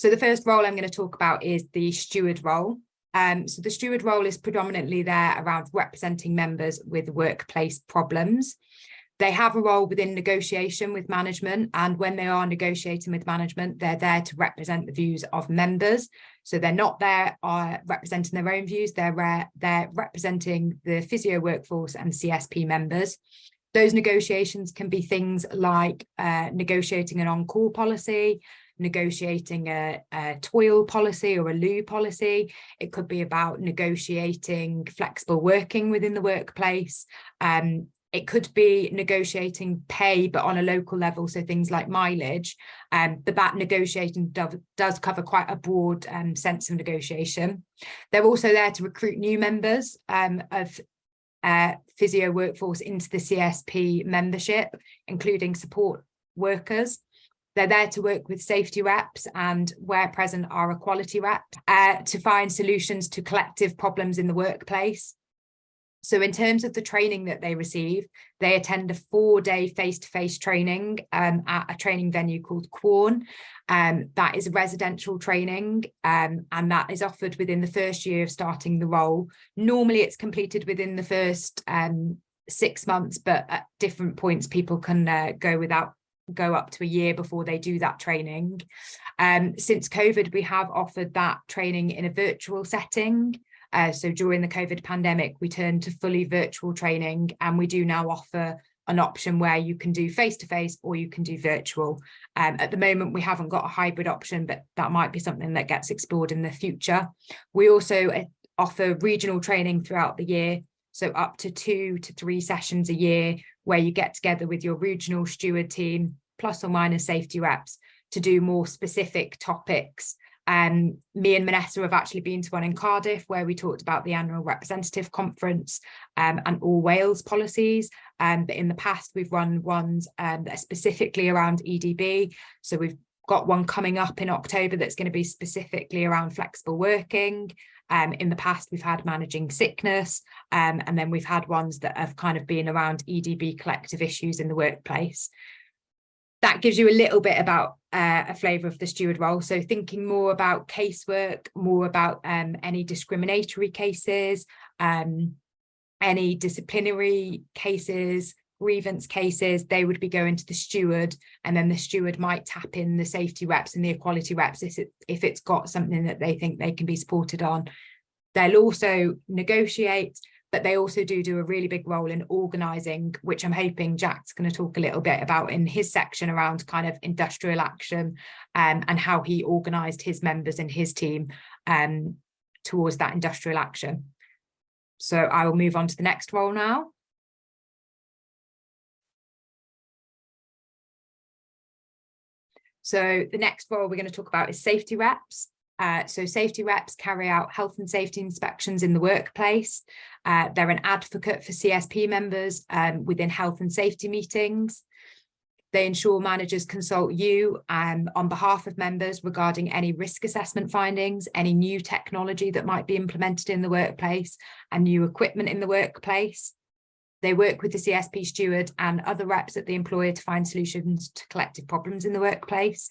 So the first role I'm going to talk about is the steward role. So the steward role is predominantly there around representing members with workplace problems. They have a role within negotiation with management, and when they are negotiating with management, they're there to represent the views of members. So they're not there representing their own views, they're representing the physio workforce and CSP members. Those negotiations can be things like negotiating an on-call policy, negotiating a toil policy or a loo policy. It could be about negotiating flexible working within the workplace. It could be negotiating pay, but on a local level, so things like mileage. But that negotiating does cover quite a broad sense of negotiation. They're also there to recruit new members of physio workforce into the CSP membership, including support workers. They're there to work with safety reps and, where present, our equality rep to find solutions to collective problems in the workplace. So in terms of the training that they receive, they attend a 4-day face-to-face training at a training venue called Quorn. That is a residential training, and that is offered within the first year of starting the role. Normally it's completed within the first 6 months, but at different points people can go up to a year before they do that training. Since COVID, we have offered that training in a virtual setting. So during the COVID pandemic, we turned to fully virtual training, and we do now offer an option where you can do face-to-face or you can do virtual. At the moment, we haven't got a hybrid option, but that might be something that gets explored in the future. We also offer regional training throughout the year, so up to 2 to 3 sessions a year, where you get together with your regional steward team, plus or minus safety reps, to do more specific topics. Me and Vanessa have actually been to one in Cardiff where we talked about the annual representative conference and all Wales policies. But in the past, we've run ones that are specifically around EDB. So we've got one coming up in October that's going to be specifically around flexible working. In the past, we've had managing sickness, and then we've had ones that have kind of been around EDB collective issues in the workplace. That gives you a little bit about a flavour of the steward role. So thinking more about casework, more about any discriminatory cases, any disciplinary cases, grievance cases, they would be going to the steward, and then the steward might tap in the safety reps and the equality reps if it's got something that they think they can be supported on. They'll also negotiate, but they also do a really big role in organising, which I'm hoping Jack's going to talk a little bit about in his section around kind of industrial action and how he organised his members and his team towards that industrial action. So I will move on to the next role now. So the next role we're going to talk about is safety reps. So safety reps carry out health and safety inspections in the workplace. They're an advocate for CSP members within health and safety meetings. They ensure managers consult you on behalf of members regarding any risk assessment findings, any new technology that might be implemented in the workplace, and new equipment in the workplace. They work with the CSP steward and other reps at the employer to find solutions to collective problems in the workplace.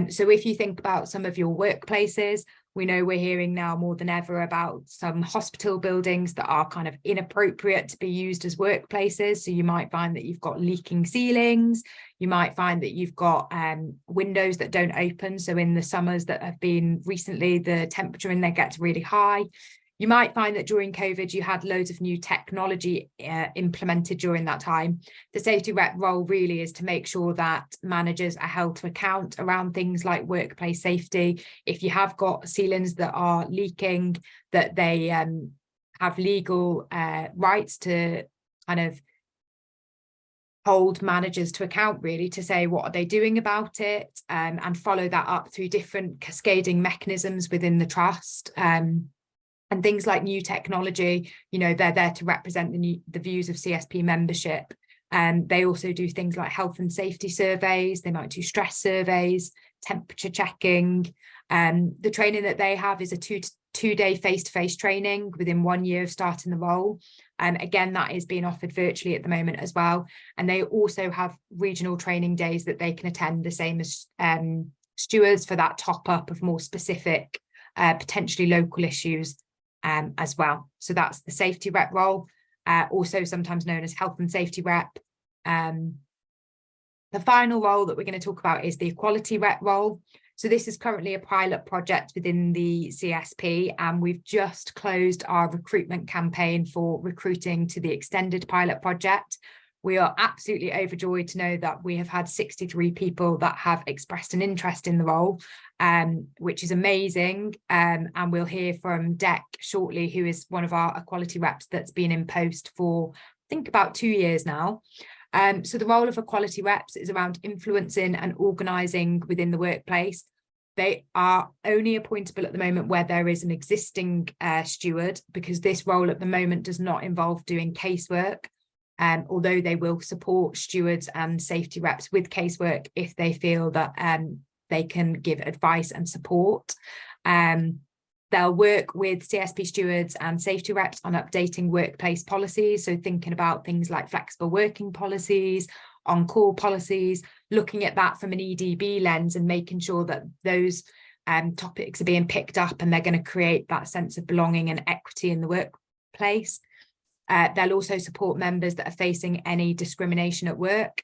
So if you think about some of your workplaces, we know we're hearing now more than ever about some hospital buildings that are kind of inappropriate to be used as workplaces. So you might find that you've got leaking ceilings. You might find that you've got windows that don't open. So in the summers that have been recently, the temperature in there gets really high. You might find that during COVID, you had loads of new technology implemented during that time. The safety rep role really is to make sure that managers are held to account around things like workplace safety. If you have got ceilings that are leaking, that they have legal rights to kind of hold managers to account, really, to say what are they doing about it, and follow that up through different cascading mechanisms within the trust. And things like new technology, you know, they're there to represent the views of CSP membership. They also do things like health and safety surveys. They might do stress surveys, temperature checking. The training that they have is a two-day face-to-face training within 1 year of starting the role. Again, that is being offered virtually at the moment as well. And they also have regional training days that they can attend, the same as stewards for that top up of more specific, potentially local issues as well. So that's the safety rep role, also sometimes known as health and safety rep. The final role that we're going to talk about is the equality rep role. So this is currently a pilot project within the CSP, and we've just closed our recruitment campaign for recruiting to the extended pilot project. We are absolutely overjoyed to know that we have had 63 people that have expressed an interest in the role, which is amazing. And we'll hear from Dec shortly, who is one of our equality reps that's been in post for, I think, about 2 years now. So the role of equality reps is around influencing and organising within the workplace. They are only appointable at the moment where there is an existing steward, because this role at the moment does not involve doing casework, although they will support stewards and safety reps with casework if they feel that they can give advice and support. They'll work with CSP stewards and safety reps on updating workplace policies. So thinking about things like flexible working policies, on-call policies, looking at that from an EDB lens and making sure that those topics are being picked up and they're going to create that sense of belonging and equity in the workplace. They'll also support members that are facing any discrimination at work.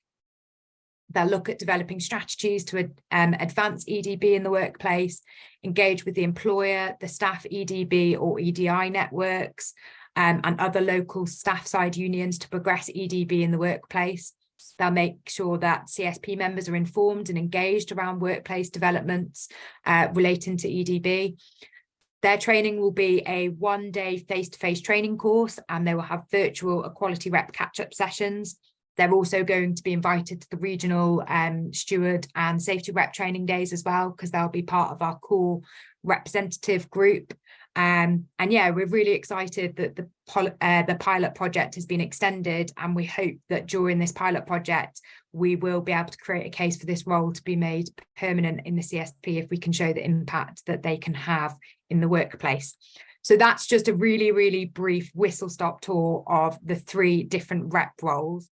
They'll look at developing strategies to advance EDB in the workplace, engage with the employer, the staff EDB or EDI networks, and other local staff side unions to progress EDB in the workplace. They'll make sure that CSP members are informed and engaged around workplace developments relating to EDB. Their training will be a one-day face-to-face training course, and they will have virtual equality rep catch-up sessions. They're also going to be invited to the regional steward and safety rep training days as well, because they'll be part of our core representative group. And yeah, we're really excited that the pilot project has been extended, and we hope that during this pilot project, we will be able to create a case for this role to be made permanent in the CSP if we can show the impact that they can have in the workplace. So that's just a really, really brief whistle-stop tour of the 3 different rep roles.